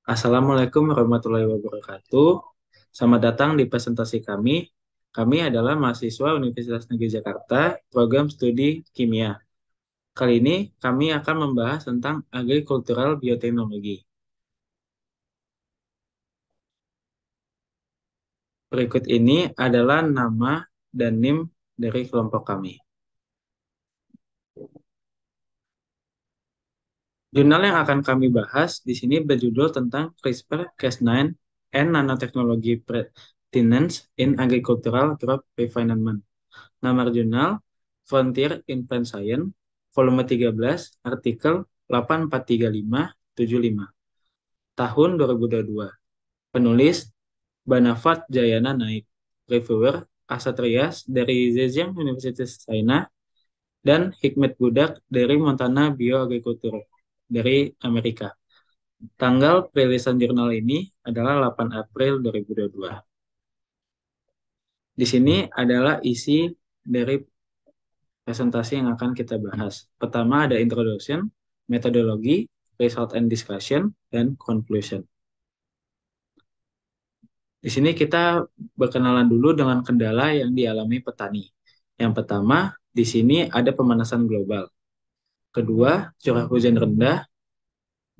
Assalamualaikum warahmatullahi wabarakatuh. Selamat datang di presentasi kami. Kami adalah mahasiswa Universitas Negeri Jakarta, program studi kimia. Kali ini kami akan membahas tentang agrikultural bioteknologi. Berikut ini adalah nama dan NIM dari kelompok kami. Jurnal yang akan kami bahas di sini berjudul tentang CRISPR-Cas9 and Nanotechnology Pertinence in Agricultural Crop Refinement. Nama jurnal Frontier in Plant Science, volume 13, artikel 843575, tahun 2022. Penulis Banafat Jayana Naik, reviewer Asatrias dari Zhejiang University China, dan Hikmet Budak dari Montana Bioagriculture dari Amerika. Tanggal perilisan jurnal ini adalah 8 April 2022. Di sini adalah isi dari presentasi yang akan kita bahas. Pertama ada introduction, metodologi, result and discussion, dan conclusion. Di sini kita berkenalan dulu dengan kendala yang dialami petani. Yang pertama, di sini ada pemanasan global. Kedua, curah hujan rendah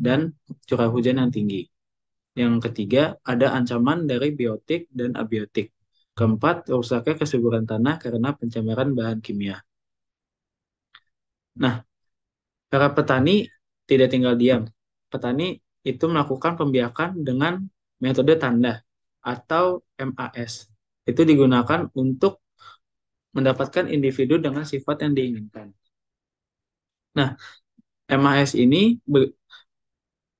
dan curah hujan yang tinggi. Yang ketiga, ada ancaman dari biotik dan abiotik. Keempat, rusaknya kesuburan tanah karena pencemaran bahan kimia. Nah, para petani tidak tinggal diam. Petani itu melakukan pembiakan dengan metode tanda atau MAS. Itu digunakan untuk mendapatkan individu dengan sifat yang diinginkan. Nah, MAS ini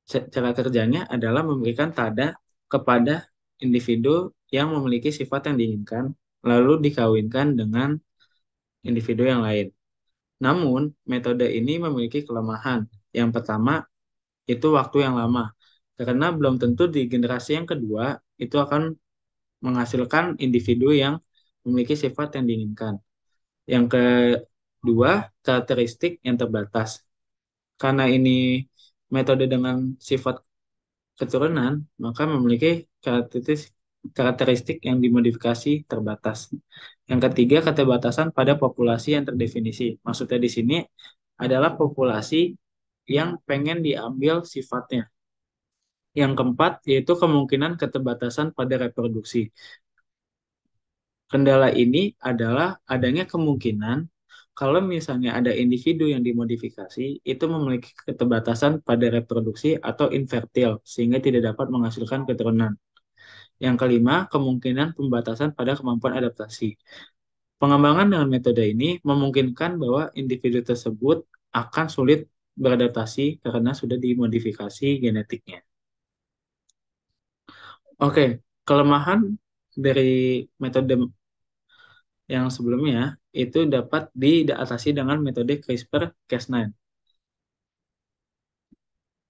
cara kerjanya adalah memberikan tanda kepada individu yang memiliki sifat yang diinginkan, lalu dikawinkan dengan individu yang lain. Namun, metode ini memiliki kelemahan. Yang pertama, itu waktu yang lama. Karena belum tentu di generasi yang kedua itu akan menghasilkan individu yang memiliki sifat yang diinginkan. Yang kedua, karakteristik yang terbatas. Karena ini metode dengan sifat keturunan, maka memiliki karakteristik yang dimodifikasi terbatas. Yang ketiga, keterbatasan pada populasi yang terdefinisi. Maksudnya di sini adalah populasi yang pengen diambil sifatnya. Yang keempat, yaitu kemungkinan keterbatasan pada reproduksi. Kendala ini adalah adanya kemungkinan kalau misalnya ada individu yang dimodifikasi, itu memiliki keterbatasan pada reproduksi atau infertil, sehingga tidak dapat menghasilkan keturunan. Yang kelima, kemungkinan pembatasan pada kemampuan adaptasi. Pengembangan dengan metode ini memungkinkan bahwa individu tersebut akan sulit beradaptasi karena sudah dimodifikasi genetiknya. Oke, kelemahan dari metode yang sebelumnya itu dapat diatasi dengan metode CRISPR-Cas9.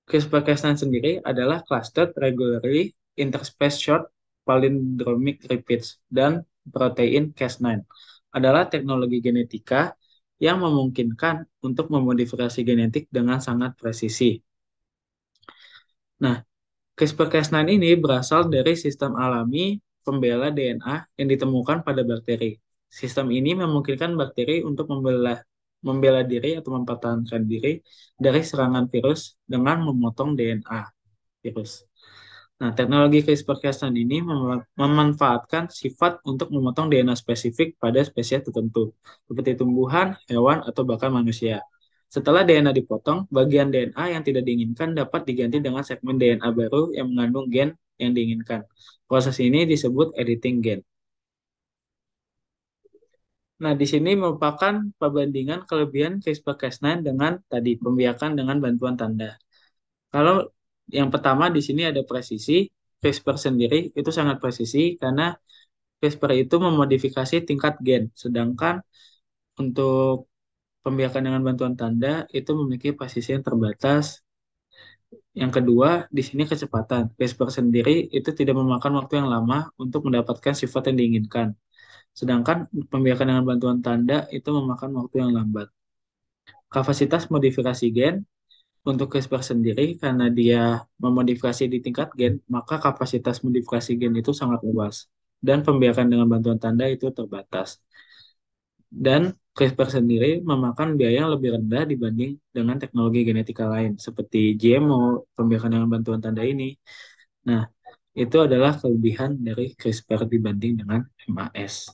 CRISPR-Cas9 sendiri adalah clustered regularly interspaced short palindromic repeats dan protein Cas9 adalah teknologi genetika yang memungkinkan untuk memodifikasi genetik dengan sangat presisi. Nah, CRISPR-Cas9 ini berasal dari sistem alami pembela DNA yang ditemukan pada bakteri. Sistem ini memungkinkan bakteri untuk membela diri atau mempertahankan diri dari serangan virus dengan memotong DNA virus. Nah, teknologi CRISPR-Cas9 ini memanfaatkan sifat untuk memotong DNA spesifik pada spesies tertentu, seperti tumbuhan, hewan, atau bahkan manusia. Setelah DNA dipotong, bagian DNA yang tidak diinginkan dapat diganti dengan segmen DNA baru yang mengandung gen yang diinginkan. Proses ini disebut editing gen. Nah, di sini merupakan perbandingan kelebihan CRISPR-Cas9 dengan tadi pembiakan dengan bantuan tanda. Kalau yang pertama di sini ada presisi, CRISPR sendiri itu sangat presisi karena CRISPR itu memodifikasi tingkat gen, sedangkan untuk pembiakan dengan bantuan tanda itu memiliki presisi yang terbatas. Yang kedua, di sini kecepatan. CRISPR sendiri itu tidak memakan waktu yang lama untuk mendapatkan sifat yang diinginkan. Sedangkan pembiakan dengan bantuan tanda itu memakan waktu yang lambat. Kapasitas modifikasi gen. Untuk CRISPR sendiri, karena dia memodifikasi di tingkat gen, maka kapasitas modifikasi gen itu sangat luas. Dan pembiakan dengan bantuan tanda itu terbatas. Dan CRISPR sendiri memakan biaya yang lebih rendah dibanding dengan teknologi genetika lain, seperti GMO, pembiakan dengan bantuan tanda ini. Nah, itu adalah kelebihan dari CRISPR dibanding dengan MAS.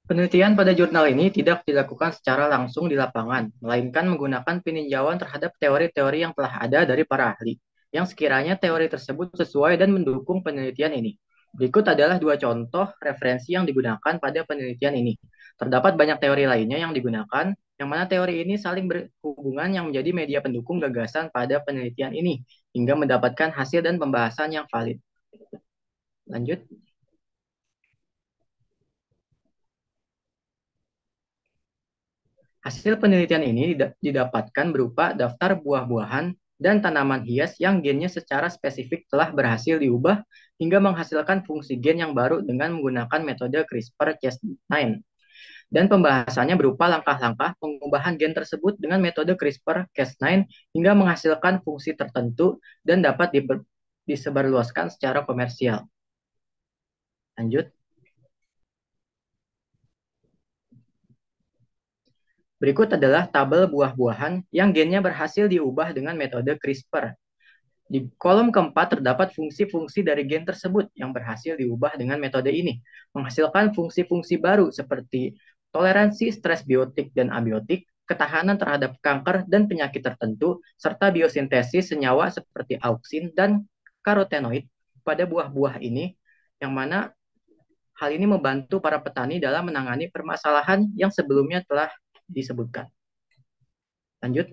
Penelitian pada jurnal ini tidak dilakukan secara langsung di lapangan, melainkan menggunakan peninjauan terhadap teori-teori yang telah ada dari para ahli, yang sekiranya teori tersebut sesuai dan mendukung penelitian ini. Berikut adalah dua contoh referensi yang digunakan pada penelitian ini. Terdapat banyak teori lainnya yang digunakan, yang mana teori ini saling berhubungan yang menjadi media pendukung gagasan pada penelitian ini, hingga mendapatkan hasil dan pembahasan yang valid. Lanjut. Hasil penelitian ini didapatkan berupa daftar buah-buahan dan tanaman hias yang gennya secara spesifik telah berhasil diubah hingga menghasilkan fungsi gen yang baru dengan menggunakan metode CRISPR-Cas9. Dan pembahasannya berupa langkah-langkah pengubahan gen tersebut dengan metode CRISPR-Cas9 hingga menghasilkan fungsi tertentu dan dapat disebarluaskan secara komersial. Lanjut. Berikut adalah tabel buah-buahan yang gennya berhasil diubah dengan metode CRISPR. Di kolom keempat terdapat fungsi-fungsi dari gen tersebut yang berhasil diubah dengan metode ini, menghasilkan fungsi-fungsi baru seperti toleransi stres biotik dan abiotik, ketahanan terhadap kanker dan penyakit tertentu, serta biosintesis senyawa seperti auksin dan karotenoid pada buah-buah ini, yang mana hal ini membantu para petani dalam menangani permasalahan yang sebelumnya telah disebutkan. Lanjut.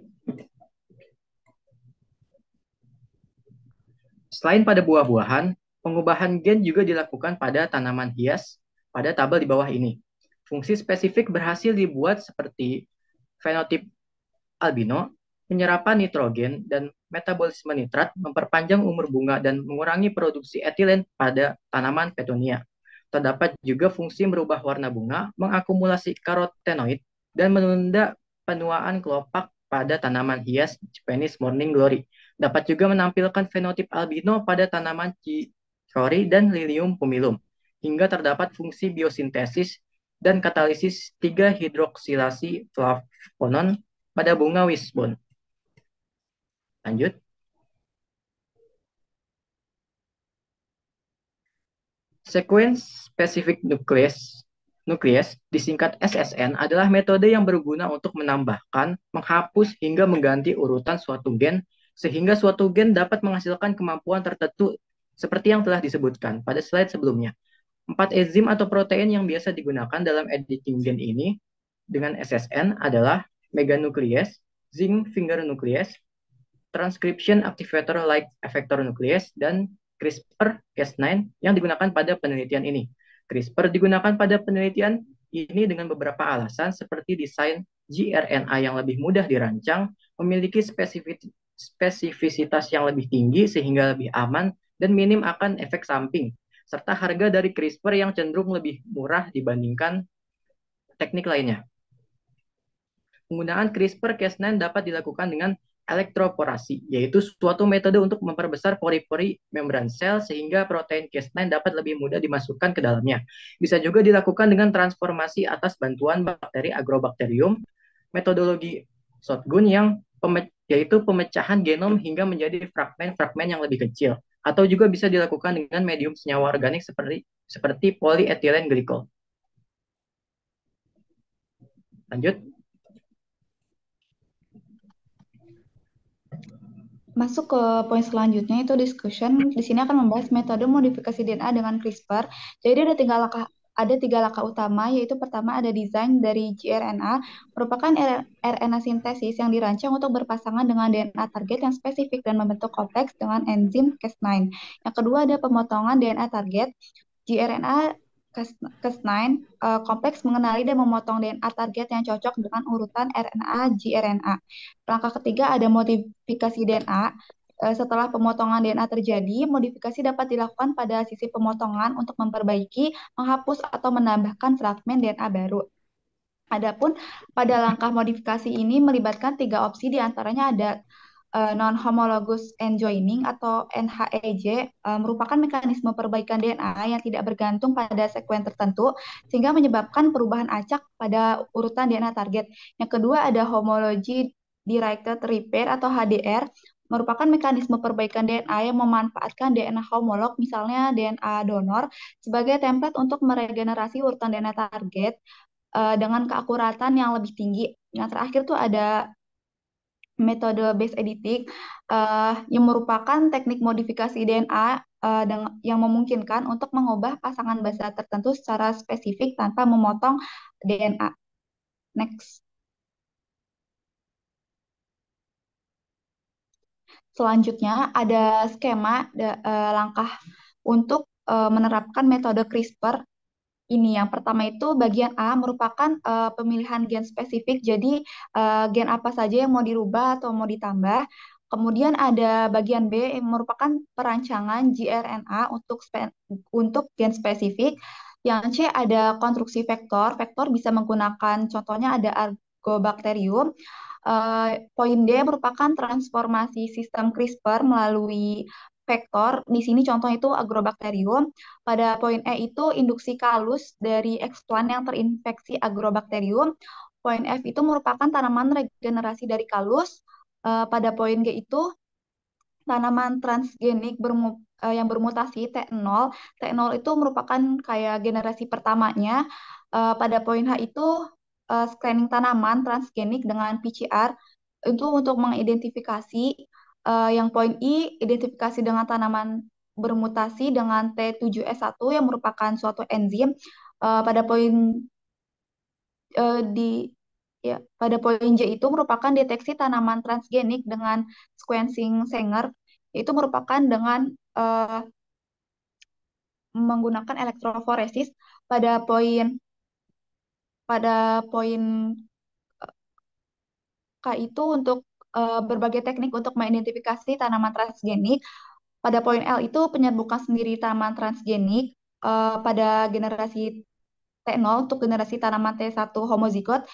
Selain pada buah-buahan, pengubahan gen juga dilakukan pada tanaman hias pada tabel di bawah ini. Fungsi spesifik berhasil dibuat seperti fenotip albino, penyerapan nitrogen, dan metabolisme nitrat, memperpanjang umur bunga dan mengurangi produksi etilen pada tanaman petunia. Terdapat juga fungsi merubah warna bunga, mengakumulasi karotenoid, dan menunda penuaan kelopak pada tanaman hias Japanese Morning Glory. Dapat juga menampilkan fenotip albino pada tanaman Chicory dan Lilium pumilum. Hingga terdapat fungsi biosintesis dan katalisis 3-hidroksilasi flavonon pada bunga wisbon. Lanjut. Sequence Specific Nucleus disingkat SSN adalah metode yang berguna untuk menambahkan, menghapus, hingga mengganti urutan suatu gen sehingga suatu gen dapat menghasilkan kemampuan tertentu seperti yang telah disebutkan pada slide sebelumnya. 4 enzim atau protein yang biasa digunakan dalam editing gen ini dengan SSN adalah meganuclease, zinc finger nuclease, transcription activator like effector nuclease, dan CRISPR-Cas9 yang digunakan pada penelitian ini. CRISPR digunakan pada penelitian ini dengan beberapa alasan seperti desain gRNA yang lebih mudah dirancang, memiliki spesifisitas yang lebih tinggi sehingga lebih aman dan minim akan efek samping, serta harga dari CRISPR yang cenderung lebih murah dibandingkan teknik lainnya. Penggunaan CRISPR-Cas9 dapat dilakukan dengan elektroporasi, yaitu suatu metode untuk memperbesar pori-pori membran sel sehingga protein Cas9 dapat lebih mudah dimasukkan ke dalamnya. Bisa juga dilakukan dengan transformasi atas bantuan bakteri Agrobacterium, metodologi shotgun yaitu pemecahan genom hingga menjadi fragmen-fragmen yang lebih kecil, atau juga bisa dilakukan dengan medium senyawa organik seperti polyethylene glycol. Lanjut. Masuk ke poin selanjutnya itu discussion. Di sini akan membahas metode modifikasi DNA dengan CRISPR. Jadi ada tiga langkah utama, yaitu pertama ada desain dari gRNA, merupakan RNA sintesis yang dirancang untuk berpasangan dengan DNA target yang spesifik dan membentuk kompleks dengan enzim Cas9. Yang kedua ada pemotongan DNA target. gRNA Cas9 kompleks mengenali dan memotong DNA target yang cocok dengan urutan RNA gRNA. Langkah ketiga ada modifikasi DNA. setelah pemotongan DNA terjadi, modifikasi dapat dilakukan pada sisi pemotongan untuk memperbaiki, menghapus, atau menambahkan fragmen DNA baru. Adapun pada langkah modifikasi ini melibatkan 3 opsi, diantaranya ada non-homologous enjoining atau NHEJ, merupakan mekanisme perbaikan DNA yang tidak bergantung pada sekuen tertentu sehingga menyebabkan perubahan acak pada urutan DNA target. Yang kedua ada homology directed repair atau HDR, merupakan mekanisme perbaikan DNA yang memanfaatkan DNA homolog, misalnya DNA donor, sebagai template untuk meregenerasi urutan DNA target dengan keakuratan yang lebih tinggi. Yang terakhir tuh ada metode base editing yang merupakan teknik modifikasi DNA yang memungkinkan untuk mengubah pasangan basa tertentu secara spesifik tanpa memotong DNA. Next. Selanjutnya ada skema langkah untuk menerapkan metode CRISPR ini. Yang pertama itu bagian A merupakan pemilihan gen spesifik, jadi gen apa saja yang mau dirubah atau mau ditambah. Kemudian ada bagian B yang merupakan perancangan gRNA untuk gen spesifik. Yang C ada konstruksi vektor. Vektor bisa menggunakan, contohnya ada Argobacterium. Poin D merupakan transformasi sistem CRISPR melalui vektor. Di sini contoh itu Agrobacterium. Pada poin E itu induksi kalus dari explant yang terinfeksi Agrobacterium. Poin F itu merupakan tanaman regenerasi dari kalus. Pada poin G itu tanaman transgenik yang bermutasi T0. T0 itu merupakan kayak generasi pertamanya. Pada poin H itu screening tanaman transgenik dengan PCR itu untuk mengidentifikasi. Yang poin I, identifikasi dengan tanaman bermutasi dengan T7S1 yang merupakan suatu enzim. Pada poin pada poin J itu merupakan deteksi tanaman transgenik dengan sequencing Sanger. Itu merupakan dengan menggunakan elektroforesis. Pada poin K itu untuk berbagai teknik untuk mengidentifikasi tanaman transgenik. Pada poin L itu penyerbukan sendiri tanaman transgenik. Pada generasi T0 untuk generasi tanaman T1 homozigot.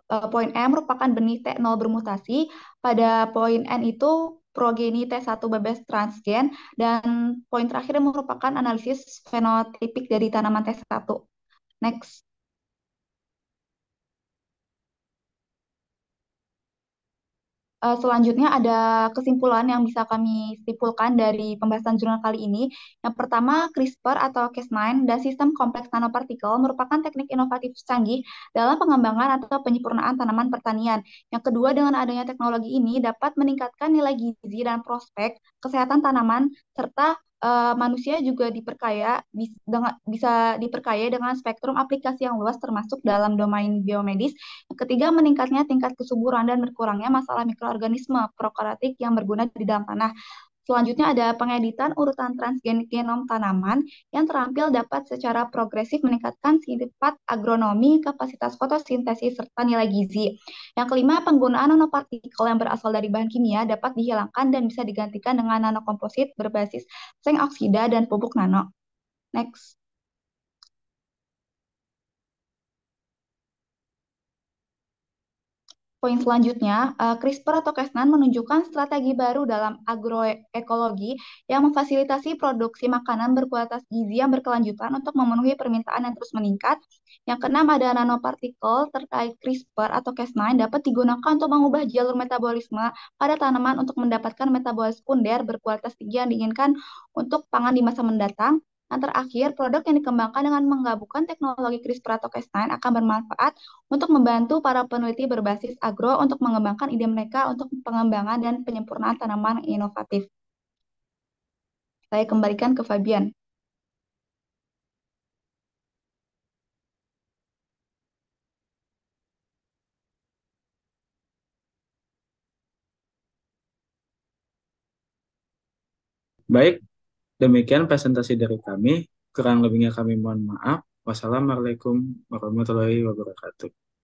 Poin M merupakan benih T0 bermutasi. Pada poin N itu progeni T1 bebas transgen. Dan poin terakhir merupakan analisis fenotipik dari tanaman T1. Next. Selanjutnya ada kesimpulan yang bisa kami simpulkan dari pembahasan jurnal kali ini. Yang pertama, CRISPR atau Cas9 dan sistem kompleks nanopartikel merupakan teknik inovatif canggih dalam pengembangan atau penyempurnaan tanaman pertanian. Yang kedua, dengan adanya teknologi ini dapat meningkatkan nilai gizi dan prospek kesehatan tanaman, serta manusia juga bisa diperkaya dengan spektrum aplikasi yang luas termasuk dalam domain biomedis. Yang ketiga, meningkatnya tingkat kesuburan dan berkurangnya masalah mikroorganisme prokaryotik yang berguna di dalam tanah. Selanjutnya ada pengeditan urutan transgenik genom tanaman yang terampil dapat secara progresif meningkatkan sifat agronomi, kapasitas fotosintesis, serta nilai gizi. Yang kelima, penggunaan nanopartikel yang berasal dari bahan kimia dapat dihilangkan dan bisa digantikan dengan nanokomposit berbasis seng oksida dan pupuk nano. Next. Poin selanjutnya, CRISPR atau Cas9 menunjukkan strategi baru dalam agroekologi yang memfasilitasi produksi makanan berkualitas gizi yang berkelanjutan untuk memenuhi permintaan yang terus meningkat. Yang keenam, ada nanopartikel terkait CRISPR atau Cas9 dapat digunakan untuk mengubah jalur metabolisme pada tanaman untuk mendapatkan metabolisme sekunder berkualitas tinggi yang diinginkan untuk pangan di masa mendatang. Yang terakhir, produk yang dikembangkan dengan menggabungkan teknologi CRISPR atau Cas9 akan bermanfaat untuk membantu para peneliti berbasis agro untuk mengembangkan ide mereka untuk pengembangan dan penyempurnaan tanaman inovatif. Saya kembalikan ke Fabian. Baik, demikian presentasi dari kami. Kurang lebihnya kami mohon maaf. Wassalamualaikum warahmatullahi wabarakatuh.